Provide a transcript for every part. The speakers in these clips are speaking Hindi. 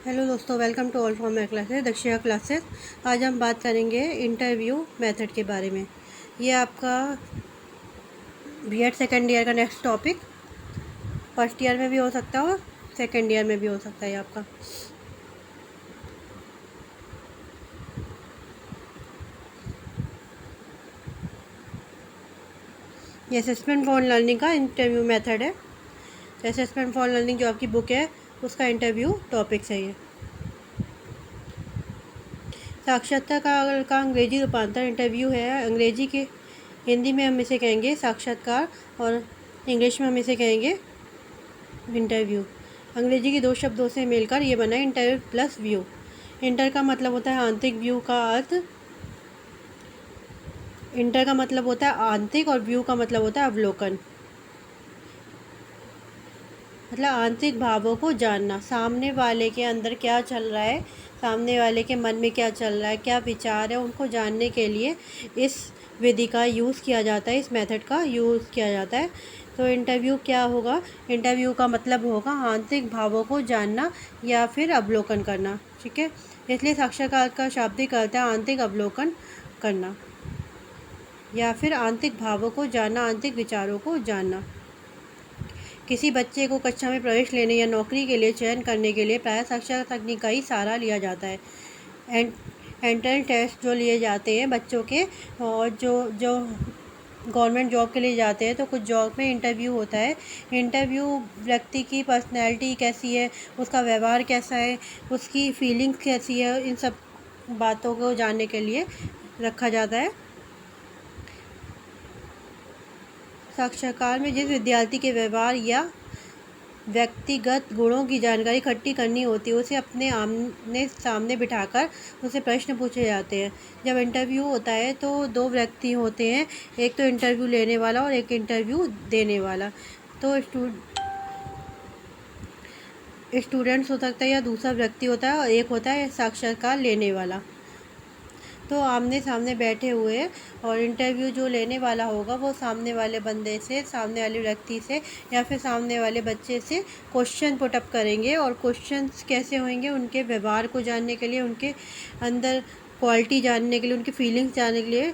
हेलो दोस्तों, welcome to all for my classes Dakshina classes. आज हम बात करेंगे इंटरव्यू मेथड के बारे में। ये आपका बीएड सेकेंड ईयर का नेक्स्ट टॉपिक फर्स्ट ईयर में भी हो सकता है और सेकेंड ईयर में भी हो सकता है आपका। ये असेसमेंट फॉर लर्निंग का इंटरव्यू मेथड है। असेसमेंट फॉर लर्निंग जो आपकी बुक है उसका इंटरव्यू टॉपिक्स है ये। साक्षात्कार का अंग्रेजी रूपांतर इंटरव्यू है। अंग्रेजी के हिंदी में हम इसे कहेंगे साक्षात्कार और इंग्लिश में हम इसे कहेंगे इंटरव्यू। अंग्रेजी के दो शब्दों से मिलकर ये बना है इंटर प्लस व्यू। इंटर का मतलब होता है आंतरिक, व्यू का अर्थ इंटर का मतलब होता है आंतरिक और व्यू का मतलब होता है अवलोकन। मतलब आंतरिक भावों को जानना, सामने वाले के अंदर क्या चल रहा है, सामने वाले के मन में क्या चल रहा है, क्या विचार है, उनको जानने के लिए इस विधि का यूज़ किया जाता है, इस मेथड का यूज़ किया जाता है। तो इंटरव्यू क्या होगा? इंटरव्यू का मतलब होगा आंतरिक भावों को जानना या फिर अवलोकन करना। ठीक है, इसलिए साक्षात्कार का शाब्दिक अर्थ है आंतरिक अवलोकन करना या फिर आंतरिक भावों को जानना, आंतरिक विचारों को जानना। किसी बच्चे को कक्षा में प्रवेश लेने या नौकरी के लिए चयन करने के लिए प्रायः साक्षात्कार तकनीक का ही सहारा लिया जाता है। एंट्रेंस टेस्ट जो लिए जाते हैं बच्चों के, और जो जो गवर्नमेंट जॉब के लिए जाते हैं, तो कुछ जॉब में इंटरव्यू होता है। इंटरव्यू व्यक्ति की पर्सनैलिटी कैसी है, उसका व्यवहार कैसा है, उसकी फीलिंग्स कैसी है, इन सब बातों को जानने के लिए रखा जाता है। साक्षात्कार में जिस विद्यार्थी के व्यवहार या व्यक्तिगत गुणों की जानकारी इकट्ठी करनी होती है उसे अपने आमने सामने बिठाकर उसे प्रश्न पूछे जाते हैं। जब इंटरव्यू होता है तो दो व्यक्ति होते हैं, एक तो इंटरव्यू लेने वाला और एक इंटरव्यू देने वाला। तो स्टूडेंट्स हो सकता है या दूसरा व्यक्ति होता है, और एक होता है साक्षात्कार लेने वाला। तो आमने सामने बैठे हुए, और इंटरव्यू जो लेने वाला होगा वो सामने वाले बंदे से, सामने वाले व्यक्ति से या फिर सामने वाले बच्चे से क्वेश्चन पुटअप करेंगे। और क्वेश्चंस कैसे होंगे? उनके व्यवहार को जानने के लिए, उनके अंदर क्वालिटी जानने के लिए, उनकी फीलिंग्स जानने के लिए।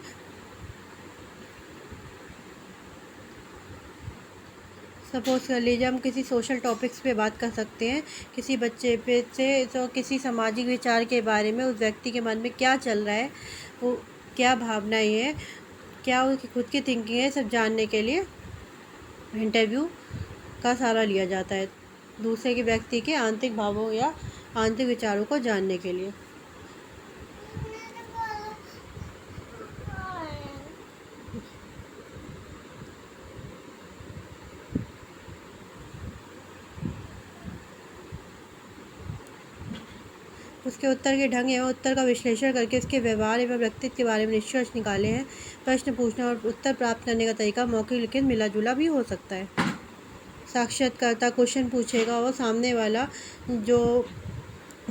सपोज़ कर लीजिए हम किसी सोशल टॉपिक्स पे बात कर सकते हैं किसी बच्चे पे से, तो किसी सामाजिक विचार के बारे में उस व्यक्ति के मन में क्या चल रहा है, वो क्या भावनाएं हैं, क्या उसकी खुद की थिंकिंग है, सब जानने के लिए इंटरव्यू का सहारा लिया जाता है, दूसरे के व्यक्ति के आंतरिक भावों या आंतरिक विचारों को जानने के लिए। उसके उत्तर के ढंग एवं उत्तर का विश्लेषण करके उसके व्यवहार एवं व्यक्तित्व के बारे में निष्कर्ष निकाले हैं। प्रश्न पूछना और उत्तर प्राप्त करने का तरीका मौखिक, लिखित, मिला जुला भी हो सकता है। साक्षात्कारता क्वेश्चन पूछेगा और सामने वाला जो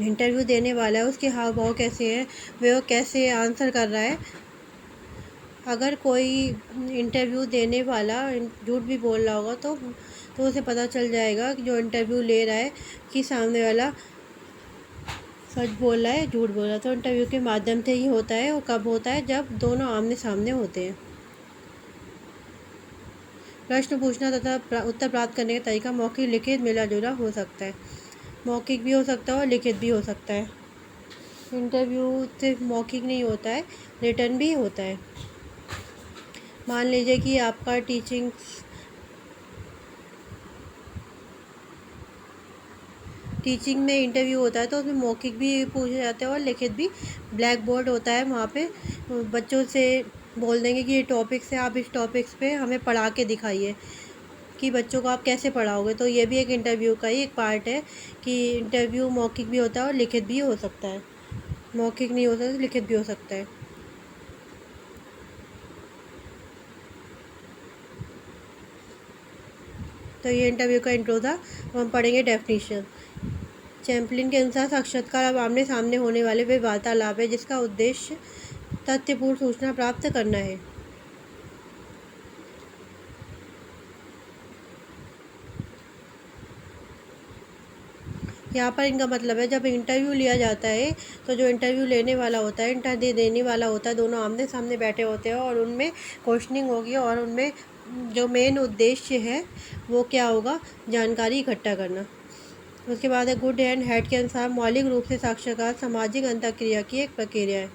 इंटरव्यू देने वाला है उसके हाव भाव कैसे हैं, वो कैसे आंसर कर रहा है। अगर कोई इंटरव्यू देने वाला झूठ भी बोल रहा होगा तो उसे पता चल जाएगा कि जो इंटरव्यू ले रहा है कि सामने वाला सच बोल रहा है, झूठ बोल रहा है। तो इंटरव्यू के माध्यम से ही होता है। वो कब होता है? जब दोनों आमने सामने होते हैं। प्रश्न पूछना तथा उत्तर प्राप्त करने का तरीका मौखिक, लिखित, मिला जुला हो सकता है। मौखिक भी हो सकता है और लिखित भी हो सकता है। इंटरव्यू सिर्फ मौखिक नहीं होता है, रिटर्न भी होता है। मान लीजिए कि आपका टीचिंग में इंटरव्यू होता है, तो उसमें मौखिक भी पूछे जाते हैं और लिखित भी। ब्लैक बोर्ड होता है, वहाँ पे बच्चों से बोल देंगे कि ये टॉपिक्स है, आप इस टॉपिक्स पे हमें पढ़ा के दिखाइए, कि बच्चों को आप कैसे पढ़ाओगे। तो ये भी एक इंटरव्यू का ही एक पार्ट है कि इंटरव्यू मौखिक भी होता है और लिखित भी हो सकता है। मौखिक नहीं हो सकता, लिखित भी हो सकता है। तो ये इंटरव्यू का इंट्रो था। अब हम पढ़ेंगे डेफिनेशन। चैम्पलिन के अनुसार साक्षात्कार अब आमने सामने होने वाले वे वार्तालाप है जिसका उद्देश्य तथ्यपूर्ण सूचना प्राप्त करना है। यहाँ पर इनका मतलब है जब इंटरव्यू लिया जाता है तो जो इंटरव्यू लेने वाला होता है, इंटरव्यू देने वाला होता है, दोनों आमने सामने बैठे होते हैं और उनमें क्वेश्चनिंग होगी और उनमें जो मेन उद्देश्य है वो क्या होगा, जानकारी इकट्ठा करना। उसके बाद है गुड एंड हेड के अनुसार मौलिक रूप से साक्षात्कार सामाजिक अंतःक्रिया की एक प्रक्रिया है।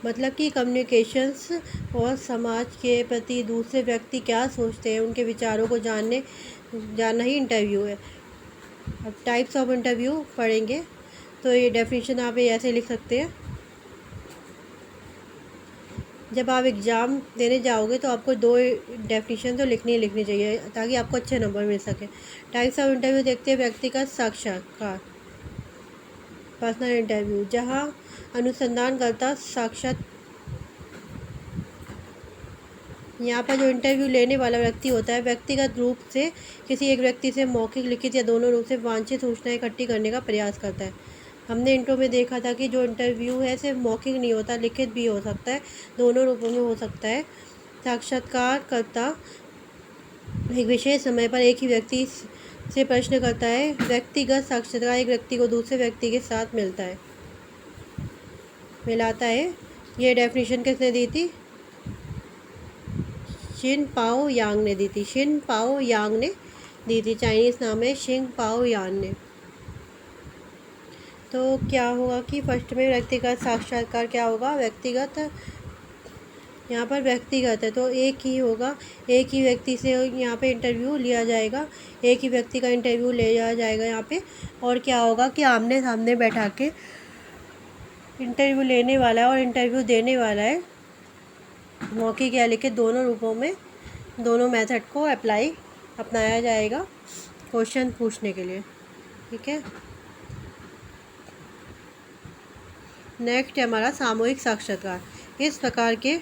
मतलब कि कम्युनिकेशंस और समाज के प्रति दूसरे व्यक्ति क्या सोचते हैं, उनके विचारों को जानना ही इंटरव्यू है। अब टाइप्स ऑफ इंटरव्यू पढ़ेंगे तो ये डेफिनेशन आप ऐसे लिख सकते हैं। जब आप एग्ज़ाम देने जाओगे तो आपको 2 डेफिनेशन तो लिखनी चाहिए ताकि आपको अच्छे नंबर मिल सके। टाइप्स ऑफ इंटरव्यू देखते हैं। व्यक्तिगत साक्षात्कार, पर्सनल इंटरव्यू, जहां अनुसंधानकर्ता साक्षात यहाँ पर जो इंटरव्यू लेने वाला व्यक्ति होता है व्यक्तिगत रूप से किसी एक व्यक्ति से मौखिक, लिखित या दोनों रूप से वांछित सूचनाएं इकट्ठी करने का प्रयास करता है। हमने इंट्रो में देखा था कि जो इंटरव्यू है सिर्फ मौखिक नहीं होता, लिखित भी हो सकता है, दोनों रूपों में हो सकता है। साक्षात्कारकर्ता एक विशेष समय पर एक ही व्यक्ति से प्रश्न करता है। व्यक्तिगत साक्षात्कार एक व्यक्ति को दूसरे व्यक्ति के साथ मिलाता है। ये डेफिनेशन किसने दी थी? शिन पाओ यांग ने दी थी। शिन पाओ यांग ने दी थी, चाइनीज़ नाम है शिंग पाओ यांग ने। तो क्या होगा कि फर्स्ट में व्यक्तिगत साक्षात्कार क्या होगा, व्यक्तिगत, यहाँ पर व्यक्तिगत है तो एक ही होगा, एक ही व्यक्ति से यहाँ पे इंटरव्यू लिया जाएगा, एक ही व्यक्ति का इंटरव्यू लिया जाएगा यहाँ पे। और क्या होगा कि आमने सामने बैठा के इंटरव्यू लेने वाला है और इंटरव्यू देने वाला है, मौखिक या लिखित दोनों रूपों में, दोनों मेथड को अपनाया जाएगा क्वेश्चन पूछने के लिए। ठीक है, नेक्स्ट है हमारा सामूहिक साक्षात्कार। इस प्रकार के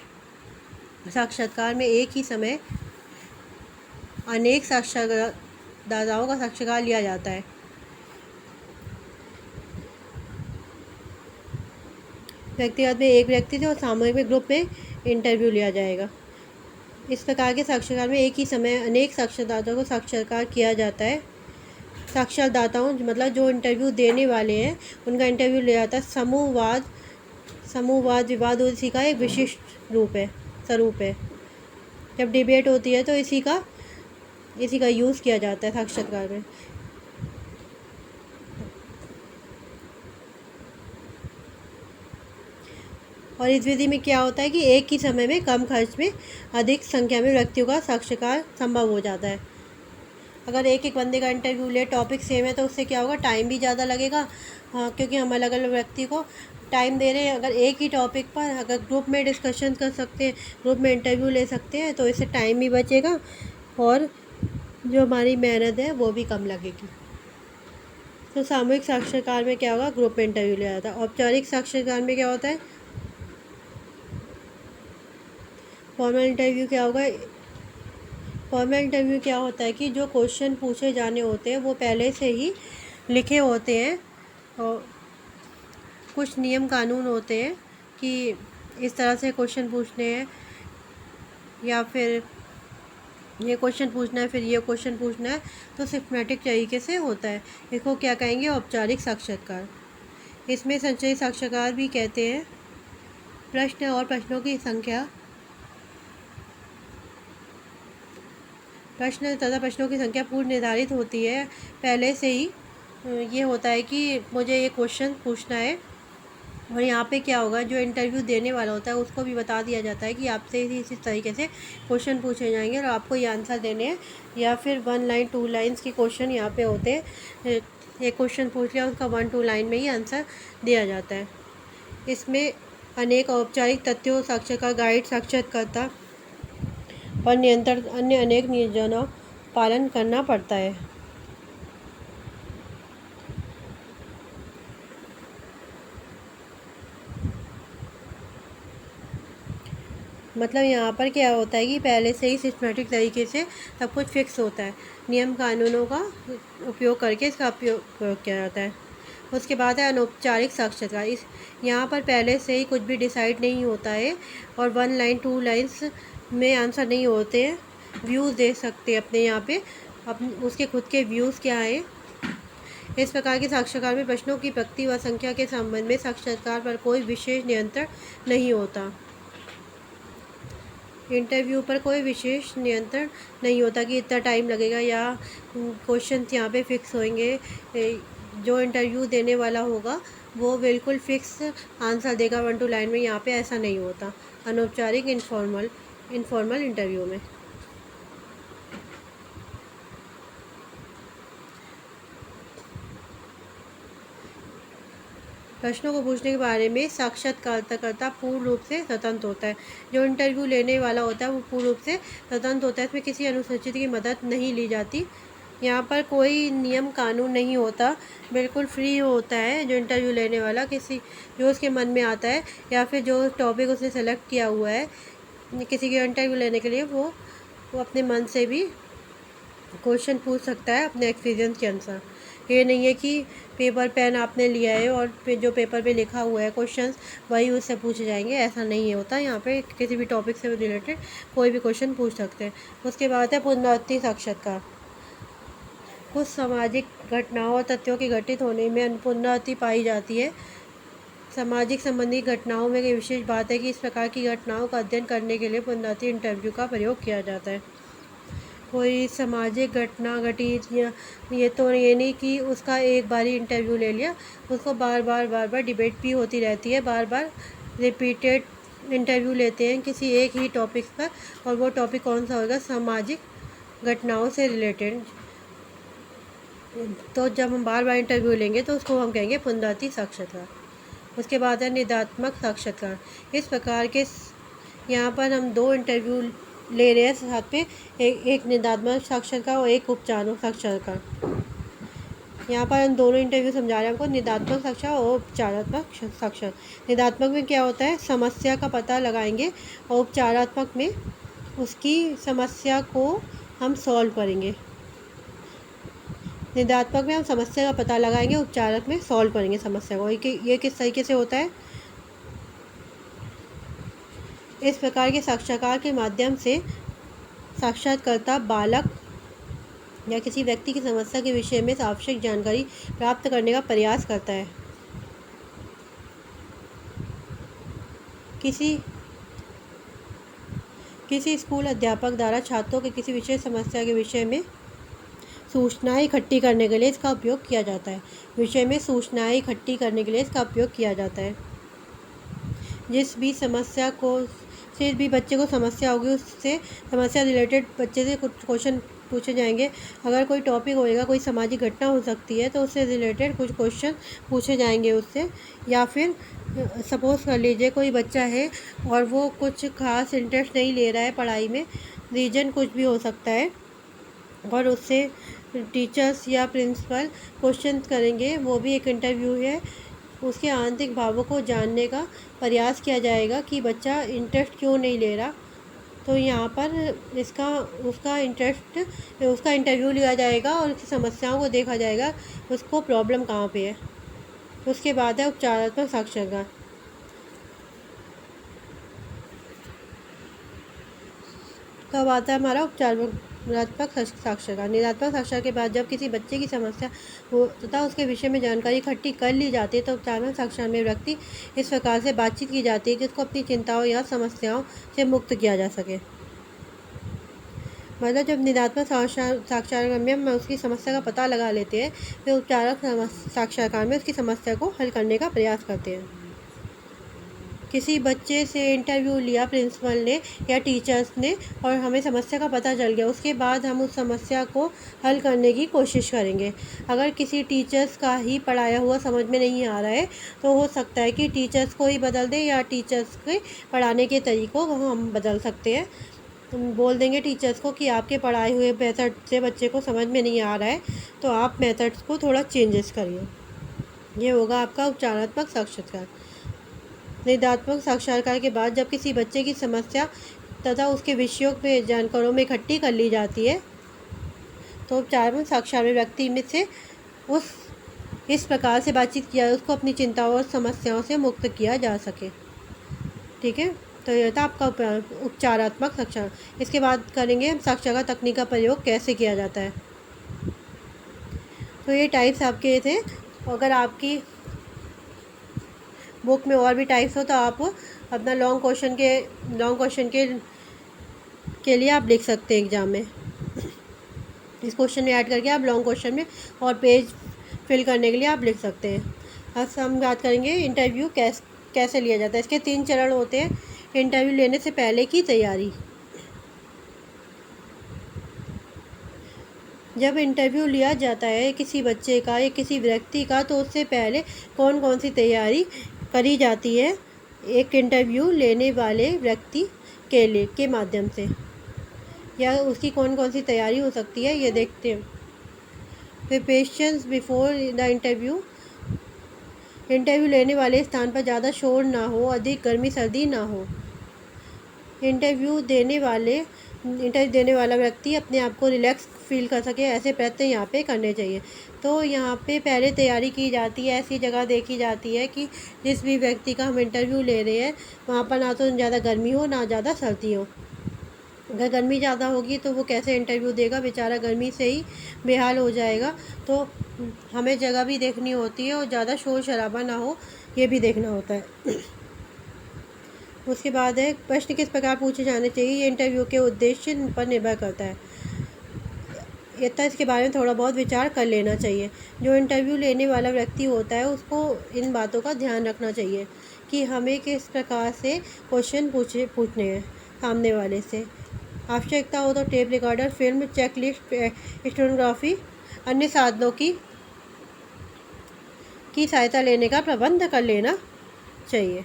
साक्षात्कार में एक ही समय अनेक साक्षात्कारदाताओं का साक्षात्कार लिया जाता है। व्यक्तिगत में एक व्यक्ति से और सामूहिक में ग्रुप में इंटरव्यू लिया जाएगा। इस प्रकार के साक्षात्कार में एक ही समय अनेक साक्षात्कारदाताओं को साक्षात्कार किया जाता है। साक्षात्कारदाताओं मतलब जो इंटरव्यू देने वाले हैं उनका इंटरव्यू लिया जाता है। समूहवाद विवाद और इसी का एक विशिष्ट स्वरूप है। जब डिबेट होती है तो इसी का यूज़ किया जाता है साक्षात्कार में। और इस विधि में क्या होता है कि एक ही समय में कम खर्च में अधिक संख्या में व्यक्तियों का साक्षात्कार संभव हो जाता है। अगर एक बंदे का इंटरव्यू ले, टॉपिक सेम है तो उससे क्या होगा, टाइम भी ज़्यादा लगेगा। हाँ, क्योंकि हम अलग अलग व्यक्ति को टाइम दे रहे हैं। अगर एक ही टॉपिक पर अगर ग्रुप में डिस्कशन कर सकते हैं, ग्रुप में इंटरव्यू ले सकते हैं तो इससे टाइम भी बचेगा और जो हमारी मेहनत है वो भी कम लगेगी। तो सामूहिक साक्षात्कार में क्या होगा, ग्रुप में इंटरव्यू लिया जाता है। औपचारिक साक्षात्कार में क्या होता है, फॉर्मल इंटरव्यू क्या होगा। फॉर्मल इंटरव्यू क्या होता है कि जो क्वेश्चन पूछे जाने होते हैं वो पहले से ही लिखे होते हैं और कुछ नियम कानून होते हैं कि इस तरह से क्वेश्चन पूछने हैं या फिर ये क्वेश्चन पूछना है, फिर ये क्वेश्चन पूछना है, तो सिस्टमैटिक तरीके से होता है। इसको क्या कहेंगे, औपचारिक साक्षात्कार। इसमें संचयी साक्षात्कार भी कहते हैं। प्रश्न और प्रश्नों की संख्या, प्रश्न तथा प्रश्नों की संख्या पूर्व निर्धारित होती है। पहले से ही ये होता है कि मुझे ये क्वेश्चन पूछना है और यहाँ पे क्या होगा, जो इंटरव्यू देने वाला होता है उसको भी बता दिया जाता है कि आपसे इसी तरीके से क्वेश्चन पूछे जाएंगे और आपको ये आंसर देने हैं। या फिर 1 लाइन 2 लाइन्स के क्वेश्चन यहाँ पे होते हैं। एक क्वेश्चन पूछ लिया, उसका 1-2 लाइन में ही आंसर दिया जाता है। इसमें अनेक औपचारिक तथ्यों, साक्षात्कार गाइड, साक्षात्कारकर्ता पर नियंत्रण, अन्य अनेक नियमों पालन करना पड़ता है। मतलब यहाँ पर क्या होता है कि पहले से ही सिस्टमेटिक तरीके से सब कुछ फिक्स होता है, नियम कानूनों का उपयोग करके इसका प्रयोग किया जाता है। उसके बाद है अनौपचारिक साक्षात्कार। यहाँ पर पहले से ही कुछ भी डिसाइड नहीं होता है और 1 लाइन 2 लाइन्स में आंसर नहीं होते हैं। व्यूज़ दे सकते हैं अपने यहाँ पे अपने उसके खुद के व्यूज़ क्या हैं। इस प्रकार के साक्षात्कार में प्रश्नों की प्रकृति व संख्या के संबंध में साक्षात्कार पर कोई विशेष नियंत्रण नहीं होता। इंटरव्यू पर कोई विशेष नियंत्रण नहीं होता कि इतना टाइम लगेगा या क्वेश्चन यहाँ पे फिक्स होंगे। जो इंटरव्यू देने वाला होगा वो बिल्कुल फिक्स आंसर देगा 1 2 लाइन में। यहाँ पे ऐसा नहीं होता अनौपचारिक इनफॉर्मल इंटरव्यू में। प्रश्नों को पूछने के बारे में साक्षात्कारकर्ता पूर्ण रूप से स्वतंत्र होता है। जो इंटरव्यू लेने वाला होता है वो पूर्ण रूप से स्वतंत्र होता है। इसमें किसी अनुसूचित की मदद नहीं ली जाती। यहाँ पर कोई नियम कानून नहीं होता, बिल्कुल फ्री होता है जो इंटरव्यू लेने वाला। किसी जो उसके मन में आता है या फिर जो टॉपिक उसने सेलेक्ट किया हुआ है किसी के इंटरव्यू लेने के लिए, वो अपने मन से भी क्वेश्चन पूछ सकता है अपने एक्सपीरियंस के अनुसार। ये नहीं है कि पेपर पेन आपने लिया है और फिर जो पेपर पे लिखा हुआ है क्वेश्चंस वही उससे पूछे जाएंगे, ऐसा नहीं होता। यहाँ पे किसी भी टॉपिक से रिलेटेड कोई भी क्वेश्चन पूछ सकते हैं। उसके बाद है पुनरावृत्ति साक्षात्कार। कुछ सामाजिक घटनाओं और तथ्यों के घटित होने में पुनरावृत्ति पाई जाती है। सामाजिक संबंधी घटनाओं में एक विशेष बात है कि इस प्रकार की घटनाओं का अध्ययन करने के लिए पुनरावृत्ति इंटरव्यू का प्रयोग किया जाता है। कोई सामाजिक घटना घटी या ये तो ये नहीं कि उसका एक बार ही इंटरव्यू ले लिया, उसको बार बार डिबेट भी होती रहती है। बार बार रिपीटेड इंटरव्यू लेते हैं किसी एक ही टॉपिक पर, और वो टॉपिक कौन सा होगा, सामाजिक घटनाओं से रिलेटेड। तो जब हम बार बार इंटरव्यू लेंगे तो उसको हम कहेंगे पुनरावृत्ति साक्षात्कार। उसके बाद है निदात्मक साक्षात्कार। इस प्रकार के यहाँ पर हम 2 इंटरव्यू ले रहे हैं साथ पे, एक निदात्मक साक्षात्कार और एक उपचारात्मक साक्षात्कार। यहाँ पर हम दोनों इंटरव्यू समझा रहे हैं हमको, निदात्मक साक्षात्कार और उपचारात्मक साक्षात्कार। निदात्मक में क्या होता है, समस्या का पता लगाएंगे, और उपचारात्मक में उसकी समस्या को हम सॉल्व करेंगे। निदात्मक में हम समस्या का पता लगाएंगे, उपचारात्मक में सॉल्व करेंगे समस्या को। ये किस तरीके से होता है। इस प्रकार के साक्षात्कार के माध्यम से साक्षात्कारकर्ता बालक या किसी व्यक्ति की समस्या के विषय में आवश्यक जानकारी प्राप्त करने का प्रयास करता है। किसी स्कूल अध्यापक द्वारा छात्रों के किसी विशेष समस्या के विषय में सूचनाएं इकट्ठी करने के लिए इसका उपयोग किया जाता है। विषय में सूचनाएं इकट्ठी करने के लिए इसका उपयोग किया जाता है। जिस भी समस्या को से भी बच्चे को समस्या होगी, उससे समस्या रिलेटेड बच्चे से कुछ क्वेश्चन पूछे जाएंगे। अगर कोई टॉपिक होएगा, कोई सामाजिक घटना हो सकती है, तो उससे रिलेटेड कुछ क्वेश्चन पूछे जाएंगे उससे। या फिर सपोज़ कर लीजिए कोई बच्चा है और वो कुछ खास इंटरेस्ट नहीं ले रहा है पढ़ाई में, रीज़न कुछ भी हो सकता है, और उससे टीचर्स या प्रिंसिपल क्वेश्चन करेंगे। वो भी एक इंटरव्यू है। उसके आंतरिक भावों को जानने का प्रयास किया जाएगा कि बच्चा इंटरेस्ट क्यों नहीं ले रहा। तो यहाँ पर उसका इंटरव्यू लिया जाएगा और उसकी समस्याओं को देखा जाएगा, उसको प्रॉब्लम कहाँ पे है। उसके बाद है उपचारात्मक साक्षात्कार। कब आता है हमारा उपचारात्मक साक्षात्कार। निदात्मक साक्षात्कार के बाद जब किसी बच्चे की समस्या हो तथा उसके विषय में जानकारी इकट्ठी कर ली जाती है, तो उपचारात्मक साक्षात्कार में व्यक्ति इस प्रकार से बातचीत की जाती है कि उसको अपनी चिंताओं या समस्याओं से मुक्त किया जा सके। मतलब जब निदात्मक साक्षात्कार में हम उसकी समस्या का पता लगा लेते हैं, फिर उपचारात्मक साक्षात्कार में उसकी समस्या को हल करने का प्रयास करते हैं। किसी बच्चे से इंटरव्यू लिया प्रिंसिपल ने या टीचर्स ने, और हमें समस्या का पता चल गया, उसके बाद हम उस समस्या को हल करने की कोशिश करेंगे। अगर किसी टीचर्स का ही पढ़ाया हुआ समझ में नहीं आ रहा है, तो हो सकता है कि टीचर्स को ही बदल दें, या टीचर्स के पढ़ाने के तरीक़ों को हम बदल सकते हैं। तुम बोल देंगे टीचर्स को कि आपके पढ़ाए हुए मेथड से बच्चे को समझ में नहीं आ रहा है, तो आप मेथड्स को थोड़ा चेंजेस करिए। ये होगा आपका उपचारात्मक साक्षात्कार। निदात्मक साक्षात्कार के बाद जब किसी बच्चे की समस्या तथा उसके विषयों में जानकारियों में इकट्ठी कर ली जाती है, तो उपचारात्मक साक्षात्कार में व्यक्ति में से इस प्रकार से बातचीत किया, उसको अपनी चिंताओं और समस्याओं से मुक्त किया जा सके। ठीक है, तो यह था आपका उपचारात्मक साक्षात्कार। इसके बाद करेंगे हम साक्षात्कार तकनीक का प्रयोग कैसे किया जाता है। तो ये टाइप्स आपके थे। अगर आपकी बुक में और भी टाइप्स हो तो आप अपना लॉन्ग क्वेश्चन के लिए आप लिख सकते हैं एग्ज़ाम में। इस क्वेश्चन में ऐड करके आप लॉन्ग क्वेश्चन में और पेज फिल करने के लिए आप लिख सकते हैं। अब हम बात करेंगे इंटरव्यू कैसे लिया जाता है। इसके 3 चरण होते हैं। इंटरव्यू लेने से पहले की तैयारी। जब इंटरव्यू लिया जाता है किसी बच्चे का या किसी व्यक्ति का, तो उससे पहले कौन कौन सी तैयारी करी जाती है एक इंटरव्यू लेने वाले व्यक्ति के माध्यम से, या उसकी कौन कौन सी तैयारी हो सकती है, ये देखते हैं। Preparations before the interview. Interview लेने वाले स्थान पर ज़्यादा शोर ना हो, अधिक गर्मी सर्दी ना हो। इंटरव्यू देने वाला व्यक्ति अपने आप को रिलैक्स फील कर सके, ऐसे प्रयत्न यहाँ पे करने चाहिए। तो यहाँ पे पहले तैयारी की जाती है, ऐसी जगह देखी जाती है कि जिस भी व्यक्ति का हम इंटरव्यू ले रहे हैं वहाँ पर ना तो ज़्यादा गर्मी हो ना ज़्यादा सर्दी हो। अगर गर्मी ज़्यादा होगी तो वो कैसे इंटरव्यू देगा, बेचारा गर्मी से ही बेहाल हो जाएगा। तो हमें जगह भी देखनी होती है और ज़्यादा शोर शराबा ना हो, ये भी देखना होता है। उसके बाद है प्रश्न किस प्रकार पूछे जाने चाहिए, ये इंटरव्यू के उद्देश्य पर निर्भर करता है। तो इसके बारे में थोड़ा बहुत विचार कर लेना चाहिए। जो इंटरव्यू लेने वाला व्यक्ति होता है उसको इन बातों का ध्यान रखना चाहिए कि हमें किस प्रकार से क्वेश्चन पूछने हैं सामने वाले से। आवश्यकता हो तो tape recorder, film, checklist, stenography, अन्य साधनों की सहायता लेने का प्रबंध कर लेना चाहिए।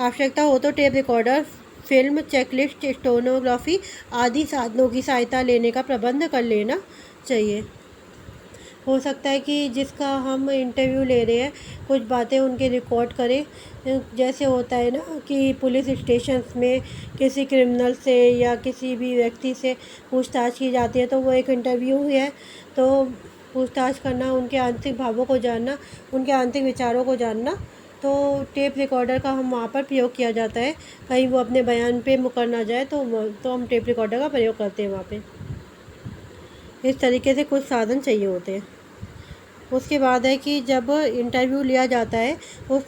आवश्यकता हो तो tape recorder, film, checklist, stenography आदि साधनों की सहायता लेने का प्रबंध कर लेना चाहिए। हो सकता है कि जिसका हम इंटरव्यू ले रहे हैं कुछ बातें उनके रिकॉर्ड करें। जैसे होता है ना कि पुलिस स्टेशन में किसी क्रिमिनल से या किसी भी व्यक्ति से पूछताछ की जाती है, तो वो एक इंटरव्यू है। तो पूछताछ करना, उनके आंतरिक भावों को जानना, उनके आंतरिक विचारों को जानना, तो टेप रिकॉर्डर का हम वहाँ पर प्रयोग किया जाता है। कहीं वो अपने बयान पे मुकर ना जाए तो हम टेप रिकॉर्डर का प्रयोग करते हैं वहाँ पे। इस तरीके से कुछ साधन चाहिए होते हैं। उसके बाद है कि जब इंटरव्यू लिया जाता है उस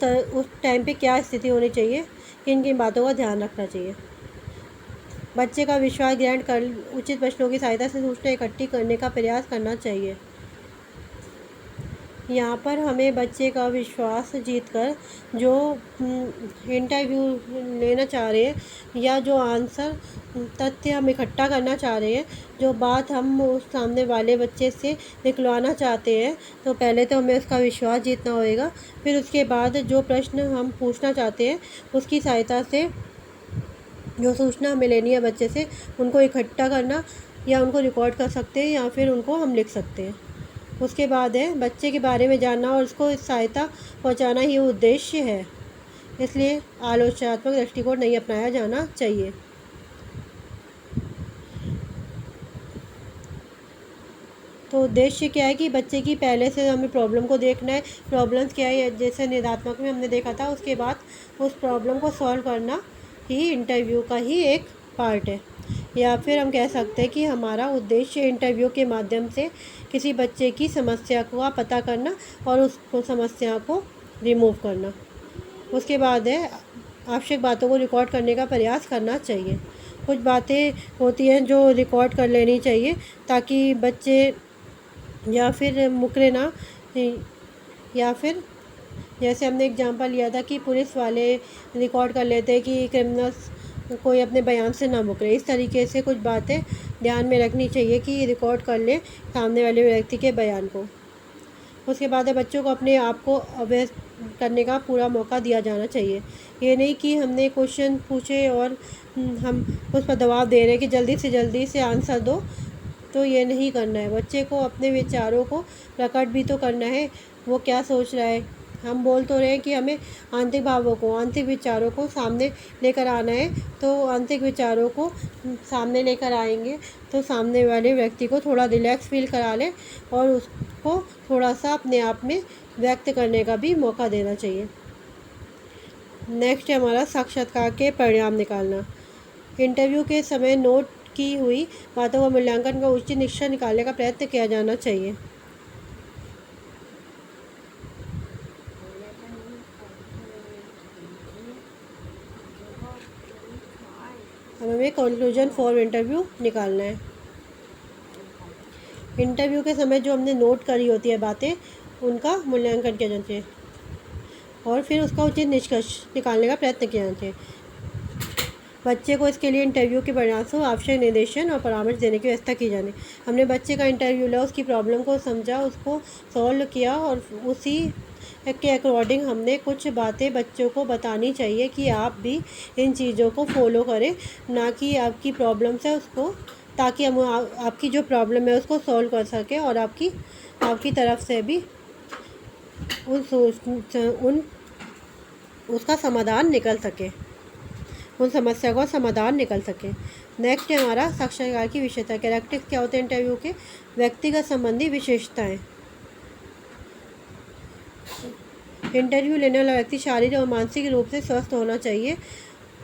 टाइम पे क्या स्थिति होनी चाहिए, किन किन बातों का ध्यान रखना चाहिए। बच्चे का विश्वास ग्रहण कर उचित प्रश्नों की सहायता से सूचना इकट्ठी करने का प्रयास करना चाहिए। यहाँ पर हमें बच्चे का विश्वास जीतकर जो इंटरव्यू लेना चाह रहे हैं या जो आंसर तथ्य हम इकट्ठा करना चाह रहे हैं, जो बात हम उस सामने वाले बच्चे से निकलवाना चाहते हैं, तो पहले तो हमें उसका विश्वास जीतना होएगा। फिर उसके बाद जो प्रश्न हम पूछना चाहते हैं उसकी सहायता से जो सूचना हमें लेनी है बच्चे से, उनको इकट्ठा करना, या उनको रिकॉर्ड कर सकते हैं या फिर उनको हम लिख सकते हैं। उसके बाद है बच्चे के बारे में जानना और उसको सहायता पहुंचाना ही उद्देश्य है, इसलिए आलोचनात्मक दृष्टिकोण नहीं अपनाया जाना चाहिए। तो उद्देश्य क्या है कि बच्चे की पहले से हमें प्रॉब्लम को देखना है, प्रॉब्लम्स क्या है, जैसे निदात्मक में हमने देखा था। उसके बाद उस प्रॉब्लम को सॉल्व करना ही इंटरव्यू का ही एक पार्ट है। या फिर हम कह सकते हैं कि हमारा उद्देश्य इंटरव्यू के माध्यम से किसी बच्चे की समस्या का पता करना और उस समस्या को रिमूव करना। उसके बाद है आवश्यक बातों को रिकॉर्ड करने का प्रयास करना चाहिए। कुछ बातें होती हैं जो रिकॉर्ड कर लेनी चाहिए ताकि बच्चे या फिर मुकरे ना, या फिर जैसे हमने एग्जांपल लिया था कि पुलिस वाले रिकॉर्ड कर लेते हैं कि क्रिमिनल्स कोई अपने बयान से ना मुकरे। इस तरीके से कुछ बातें ध्यान में रखनी चाहिए कि रिकॉर्ड कर ले सामने वाले व्यक्ति के बयान को। उसके बाद है बच्चों को अपने आप को अवेयर करने का पूरा मौका दिया जाना चाहिए। ये नहीं कि हमने क्वेश्चन पूछे और हम उस पर दबाव दे रहे हैं कि जल्दी से आंसर दो, तो ये नहीं करना है। बच्चे को अपने विचारों को प्रकट भी तो करना है, वो क्या सोच रहा है। हम बोल तो रहे हैं कि हमें आंतरिक भावों को, आंतरिक विचारों को सामने लेकर आना है, तो आंतरिक विचारों को सामने लेकर आएंगे तो सामने वाले व्यक्ति को थोड़ा रिलैक्स फील करा लें और उसको थोड़ा सा अपने आप में व्यक्त करने का भी मौका देना चाहिए। नेक्स्ट है हमारा साक्षात्कार के परिणाम निकालना। इंटरव्यू के समय नोट की हुई बातों का मूल्यांकन का उचित निष्कर्ष निकालने का प्रयत्न किया जाना चाहिए। अब हमें कंक्लूजन फॉर इंटरव्यू निकालना है। इंटरव्यू के समय जो हमने नोट करी होती है बातें, उनका मूल्यांकन किया जाना चाहिए और फिर उसका उचित निष्कर्ष निकालने का प्रयत्न किया जाना चाहिए। बच्चे को इसके लिए इंटरव्यू के परिणामों आवश्यक निर्देशन और परामर्श देने की व्यवस्था की जानी। हमने बच्चे का इंटरव्यू लिया, उसकी प्रॉब्लम को समझा, उसको सॉल्व किया और उसी के अकॉर्डिंग हमने कुछ बातें बच्चों को बतानी चाहिए कि आप भी इन चीज़ों को फॉलो करें, ना कि आपकी प्रॉब्लम्स है उसको, ताकि हम आपकी जो प्रॉब्लम है उसको सॉल्व कर सकें और आपकी तरफ से भी उन उसका समाधान निकल सके, उन समस्या का समाधान निकल सके। नेक्स्ट है हमारा साक्षात्कार की विशेषता। कैरेक्टरिस्टिक्स क्या होते हैं इंटरव्यू के? व्यक्तिगत संबंधी विशेषताएं। इंटरव्यू लेने वाला व्यक्ति शारीरिक और मानसिक रूप से स्वस्थ होना चाहिए।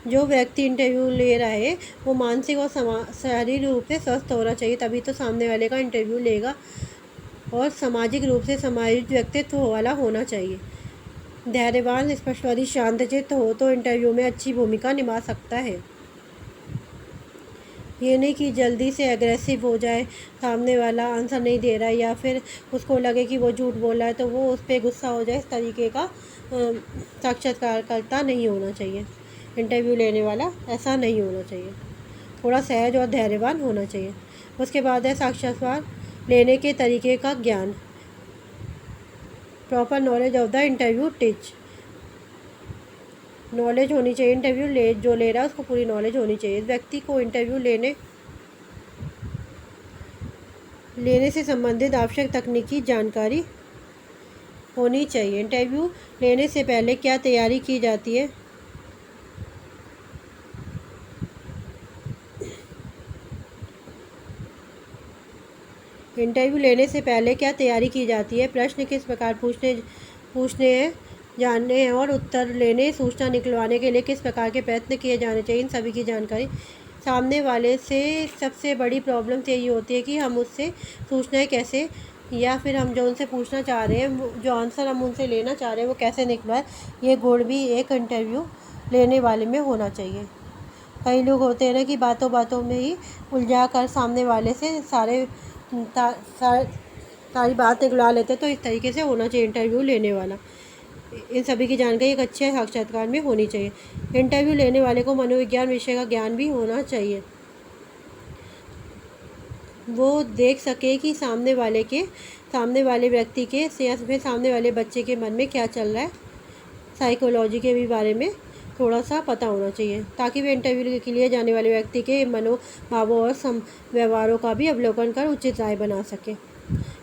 जो व्यक्ति इंटरव्यू ले रहा है वो मानसिक और शारीरिक रूप से स्वस्थ होना चाहिए, तभी तो सामने वाले का इंटरव्यू लेगा। और सामाजिक रूप से समायोजित व्यक्तित्व वाला होना चाहिए। धैर्यवान, स्पष्टवादी, शांतचित्त हो तो इंटरव्यू में अच्छी भूमिका निभा सकता है। ये नहीं कि जल्दी से एग्रेसिव हो जाए, सामने वाला आंसर नहीं दे रहा है या फिर उसको लगे कि वो झूठ बोल रहा है तो वो उस पर गुस्सा हो जाए। इस तरीके का साक्षात्कारकर्ता नहीं होना चाहिए। इंटरव्यू लेने वाला ऐसा नहीं होना चाहिए, थोड़ा सहज और धैर्यवान होना चाहिए। उसके बाद है साक्षात्कार लेने के तरीके का ज्ञान। Proper knowledge of the interview teach. Knowledge होनी चाहिए, इंटरव्यू जो ले रहा है उसको पूरी नॉलेज होनी चाहिए। इस व्यक्ति को इंटरव्यू लेने से संबंधित आवश्यक तकनीकी जानकारी होनी चाहिए। इंटरव्यू लेने से पहले क्या तैयारी की जाती है? इंटरव्यू लेने से पहले क्या तैयारी की जाती है? प्रश्न किस प्रकार पूछने हैं, जानने हैं और उत्तर लेने, सूचना निकलवाने के लिए किस प्रकार के प्रयत्न किए जाने चाहिए, इन सभी की जानकारी। सामने वाले से सबसे बड़ी प्रॉब्लम तो यही होती है कि हम उससे सूचनाएं कैसे, या फिर हम जो उनसे पूछना चाह रहे हैं, जो आंसर हम उनसे लेना चाह रहे हैं वो कैसे निकलवाए। ये गुण भी एक इंटरव्यू लेने वाले में होना चाहिए। कई लोग होते हैं ना कि बातों बातों में ही उलझा कर सामने वाले से सारी बात निकलवा लेते, तो इस तरीके से होना चाहिए इंटरव्यू लेने वाला। इन सभी की जानकारी एक अच्छे साक्षात्कार में होनी चाहिए। इंटरव्यू लेने वाले को मनोविज्ञान विषय का ज्ञान भी होना चाहिए। वो देख सके कि सामने वाले व्यक्ति के या फिर सामने वाले बच्चे के मन में क्या चल रहा है। साइकोलॉजी के भी बारे में थोड़ा सा पता होना चाहिए, ताकि वे इंटरव्यू के लिए जाने वाले व्यक्ति के मनोभावों और व्यवहारों का भी अवलोकन कर उचित राय बना सके।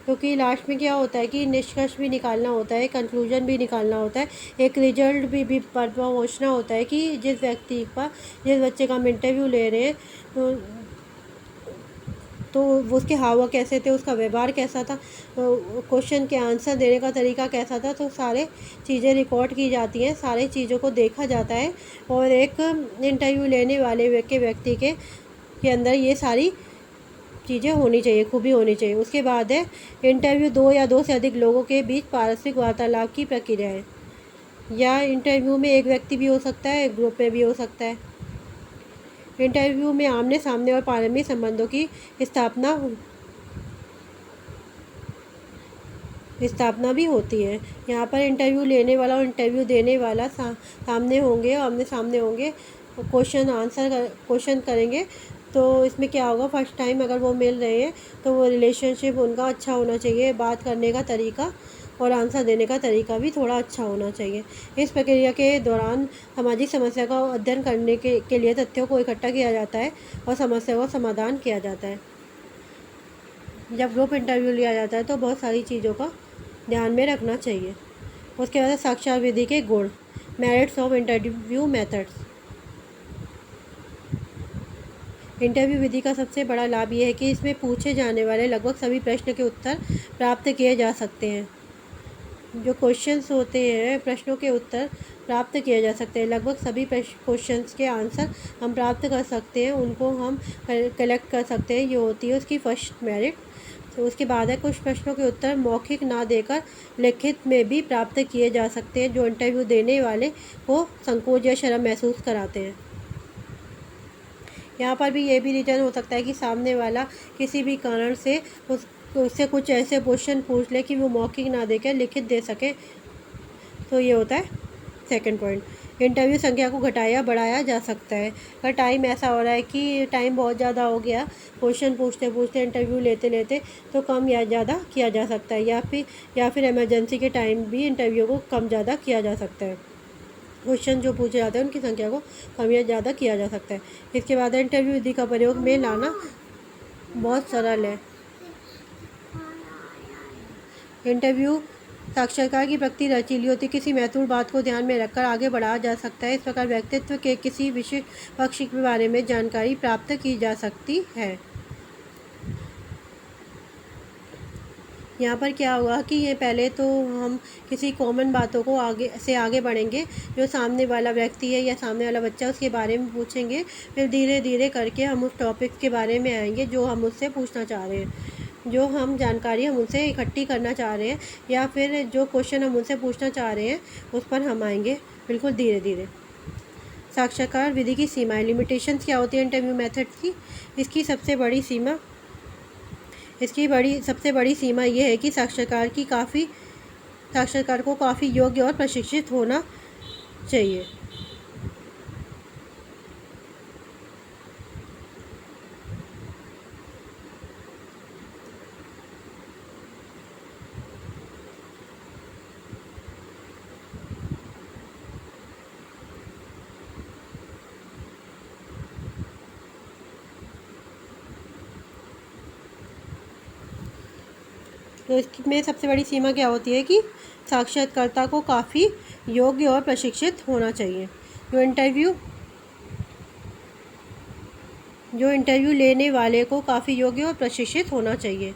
क्योंकि लास्ट में क्या होता है कि निष्कर्ष भी निकालना होता है, कंक्लूजन भी निकालना होता है, एक रिजल्ट भी पहुँचना होता है कि जिस बच्चे का हम इंटरव्यू ले रहे हैं तो उसके हाव कैसे थे, उसका व्यवहार कैसा था, क्वेश्चन के आंसर देने का तरीका कैसा था। तो सारे चीज़ें रिकॉर्ड की जाती हैं, सारी चीज़ों को देखा जाता है और एक इंटरव्यू लेने वाले व्यक्ति के अंदर ये सारी चीज़ें होनी चाहिए, खूबी होनी चाहिए। उसके बाद है इंटरव्यू 2 या 2 से अधिक लोगों के बीच पारस्परिक वार्तालाप की प्रक्रिया है। या इंटरव्यू में एक व्यक्ति भी हो सकता है, ग्रुप में भी हो सकता है। इंटरव्यू में आमने सामने और पारस्परिक संबंधों की स्थापना भी होती है। यहाँ पर इंटरव्यू लेने वाला और इंटरव्यू देने वाला सामने होंगे और आमने सामने होंगे, क्वेश्चन करेंगे। तो इसमें क्या होगा, फर्स्ट टाइम अगर वो मिल रहे हैं तो वो रिलेशनशिप उनका अच्छा होना चाहिए, बात करने का तरीका और आंसर देने का तरीका भी थोड़ा अच्छा होना चाहिए। इस प्रक्रिया के दौरान सामाजिक समस्या का अध्ययन करने के लिए तथ्यों को इकट्ठा किया जाता है और समस्या का समाधान किया जाता है। जब ग्रुप इंटरव्यू लिया जाता है तो बहुत सारी चीज़ों का ध्यान में रखना चाहिए। उसके बाद साक्षात्कार विधि के गुण, merits of interview methods. Interview विधि का सबसे बड़ा लाभ यह है कि इसमें पूछे जाने वाले लगभग सभी प्रश्न के उत्तर प्राप्त किए जा सकते हैं। जो क्वेश्चंस होते हैं, प्रश्नों के उत्तर प्राप्त किए जा सकते हैं। लगभग सभी क्वेश्चंस के आंसर हम प्राप्त कर सकते हैं, उनको हम कलेक्ट कर सकते हैं। ये होती है उसकी फर्स्ट मेरिट। तो उसके बाद है कुछ प्रश्नों के उत्तर मौखिक ना देकर लिखित में भी प्राप्त किए जा सकते हैं, जो इंटरव्यू देने वाले को संकोच या शर्म महसूस कराते हैं। यहाँ पर भी ये भी रीज़न हो सकता है कि सामने वाला किसी भी कारण से उससे कुछ ऐसे क्वेश्चन पूछ ले कि वो मौखिक ना देकर लिखित दे सके। तो ये होता है सेकंड पॉइंट। इंटरव्यू संख्या को घटाया बढ़ाया जा सकता है। अगर टाइम ऐसा हो रहा है कि टाइम बहुत ज़्यादा हो गया, क्वेश्चन पूछते पूछते इंटरव्यू लेते लेते, तो कम या ज़्यादा किया जा सकता है, या फिर इमरजेंसी के टाइम भी इंटरव्यू को कम ज़्यादा किया जा सकता है। क्वेश्चन जो पूछे जाते हैं उनकी संख्या को कम या ज़्यादा किया जा सकता है। इसके बाद इंटरव्यू विधि का प्रयोग में लाना बहुत सरल है। इंटरव्यू साक्षात्कार की प्रक्रिया लचीली होती है। किसी महत्वपूर्ण बात को ध्यान में रखकर आगे बढ़ाया जा सकता है। इस प्रकार व्यक्तित्व के किसी विशेष पक्ष के बारे में जानकारी प्राप्त की जा सकती है। यहाँ पर क्या हुआ कि ये पहले तो हम किसी कॉमन बातों को आगे बढ़ेंगे, जो सामने वाला व्यक्ति है या सामने वाला बच्चा, उसके बारे में पूछेंगे। फिर धीरे धीरे करके हम उस टॉपिक के बारे में आएंगे जो हम उससे पूछना चाह रहे हैं, जो हम जानकारी हम उनसे इकट्ठी करना चाह रहे हैं, या फिर जो क्वेश्चन हम उनसे पूछना चाह रहे हैं उस पर हम आएंगे बिल्कुल धीरे धीरे। साक्षात्कार विधि की सीमाएं, लिमिटेशंस क्या होती है इंटरव्यू मेथड की? इसकी सबसे बड़ी सीमा ये है कि साक्षात्कार को काफ़ी योग्य और प्रशिक्षित होना चाहिए। तो इसमें सबसे बड़ी सीमा क्या होती है कि साक्षात्कारकर्ता को काफ़ी योग्य और प्रशिक्षित होना चाहिए। जो इंटरव्यू लेने वाले को काफ़ी योग्य और प्रशिक्षित होना चाहिए।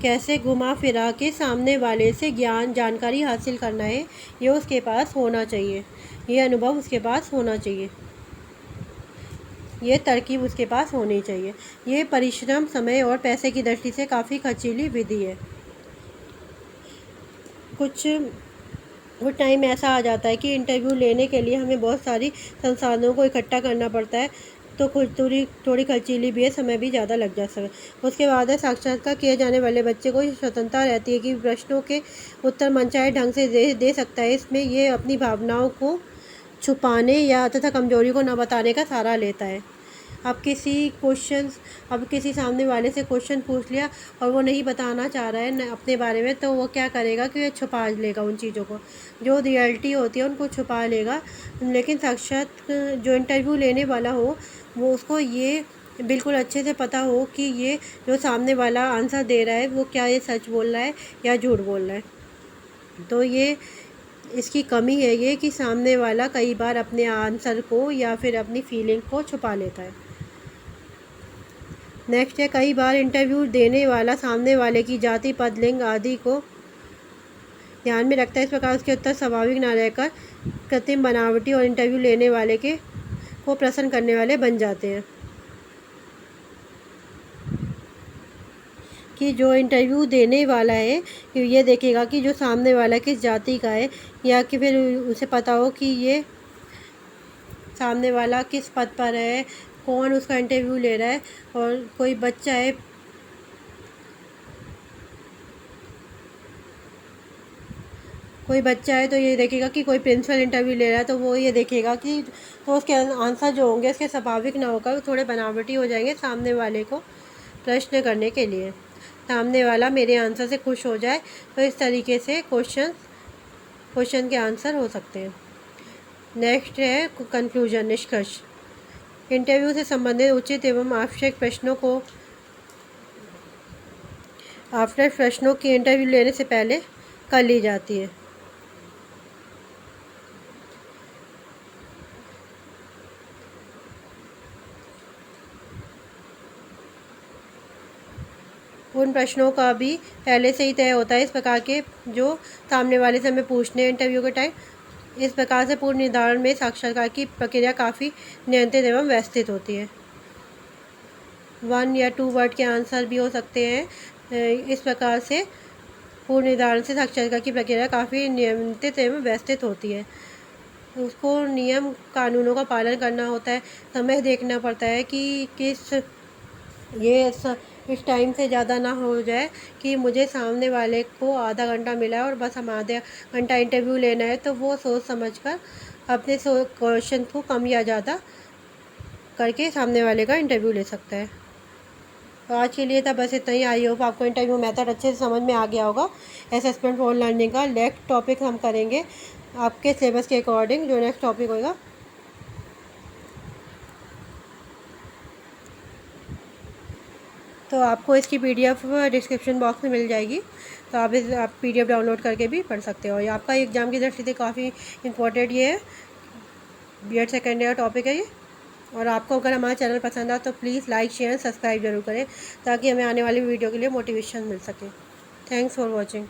कैसे घुमा फिरा के सामने वाले से जानकारी हासिल करना है, ये उसके पास होना चाहिए। ये अनुभव उसके पास होना चाहिए। ये तरकीब उसके पास होनी चाहिए। ये परिश्रम, समय और पैसे की दृष्टि से काफ़ी खर्चीली विधि है। कुछ टाइम ऐसा आ जाता है कि इंटरव्यू लेने के लिए हमें बहुत सारी संसाधनों को इकट्ठा करना पड़ता है, तो कुछ थोड़ी खर्चीली भी है, समय भी ज़्यादा लग जा सकता है। उसके बाद है साक्षात्कार किए जाने वाले बच्चे को स्वतंत्रता रहती है कि प्रश्नों के उत्तर मनचाहे ढंग से दे सकता है। इसमें ये अपनी भावनाओं को छुपाने या तथा कमजोरी को न बताने का सहारा लेता है। अब किसी सामने वाले से क्वेश्चन पूछ लिया और वो नहीं बताना चाह रहा है अपने बारे में, तो वो क्या करेगा कि ये छुपा लेगा उन चीज़ों को, जो रियलिटी होती है उनको छुपा लेगा। लेकिन साक्षात जो इंटरव्यू लेने वाला हो, वो उसको ये बिल्कुल अच्छे से पता हो कि ये जो सामने वाला आंसर दे रहा है वो क्या ये सच बोल रहा है या झूठ बोल रहा है। तो ये इसकी कमी है ये कि सामने वाला कई बार अपने आंसर को या फिर अपनी फीलिंग को छुपा लेता है। नेक्स्ट है, कई बार इंटरव्यू देने वाला सामने वाले की जाति, पद, लिंग आदि को ध्यान में रखता है। इस प्रकार उसके उत्तर स्वाभाविक ना रहकर कृत्रिम, बनावटी और इंटरव्यू लेने वाले को प्रसन्न करने वाले बन जाते हैं। कि जो इंटरव्यू देने वाला है ये देखेगा कि जो सामने वाला किस जाति का है, या कि फिर उसे पता हो कि ये सामने वाला किस पद पर है, कौन उसका इंटरव्यू ले रहा है। और कोई बच्चा है तो ये देखेगा कि कोई प्रिंसिपल इंटरव्यू ले रहा है, तो वो ये देखेगा कि तो उसके आंसर जो होंगे उसके स्वाभाविक ना होकर थोड़े बनावटी हो जाएंगे, सामने वाले को प्रश्न करने के लिए। सामने वाला मेरे आंसर से खुश हो जाए, तो इस तरीके से क्वेश्चन के आंसर हो सकते हैं। नेक्स्ट है कंक्लूजन, निष्कर्ष। इंटरव्यू से संबंधित उचित एवं आवश्यक प्रश्नों की इंटरव्यू लेने से पहले कर ली जाती है। उन प्रश्नों का भी पहले से ही तय होता है, इस प्रकार के जो सामने वाले से हमें पूछने इंटरव्यू के टाइम, इस प्रकार से पूर्व निर्धारण में साक्षात्कार की प्रक्रिया काफ़ी नियंत्रित एवं व्यवस्थित होती है। 1 या 2 वर्ड के आंसर भी हो सकते हैं। इस प्रकार से पूर्व निर्धारण से साक्षात्कार की प्रक्रिया काफ़ी नियंत्रित एवं व्यवस्थित होती है। उसको नियम कानूनों का पालन करना होता है, समय देखना पड़ता है कि इस टाइम से ज़्यादा ना हो जाए कि मुझे सामने वाले को आधा घंटा मिला है और बस हम आधा घंटा इंटरव्यू लेना है, तो वो सोच समझकर अपने क्वेश्चन को कम या ज़्यादा करके सामने वाले का इंटरव्यू ले सकता है। तो आज के लिए तो बस इतना ही। आई होप आपको इंटरव्यू मेथड अच्छे से समझ में आ गया होगा। असेसमेंट फॉर लर्निंग का नेक्स्ट टॉपिक हम करेंगे आपके सिलेबस के अकॉर्डिंग, जो नेक्स्ट टॉपिक होगा। तो आपको इसकी PDF डिस्क्रिप्शन बॉक्स में मिल जाएगी, तो आप PDF डाउनलोड करके भी पढ़ सकते हो। ये आपका एग्ज़ाम की दृष्टि से काफ़ी इंपॉर्टेंट ये है, B.Ed सेकेंड ईयर टॉपिक है ये। और आपको अगर हमारा चैनल पसंद आए तो प्लीज़ लाइक शेयर सब्सक्राइब जरूर करें, ताकि हमें आने वाली वीडियो के लिए मोटिवेशन मिल सके। Thanks for watching.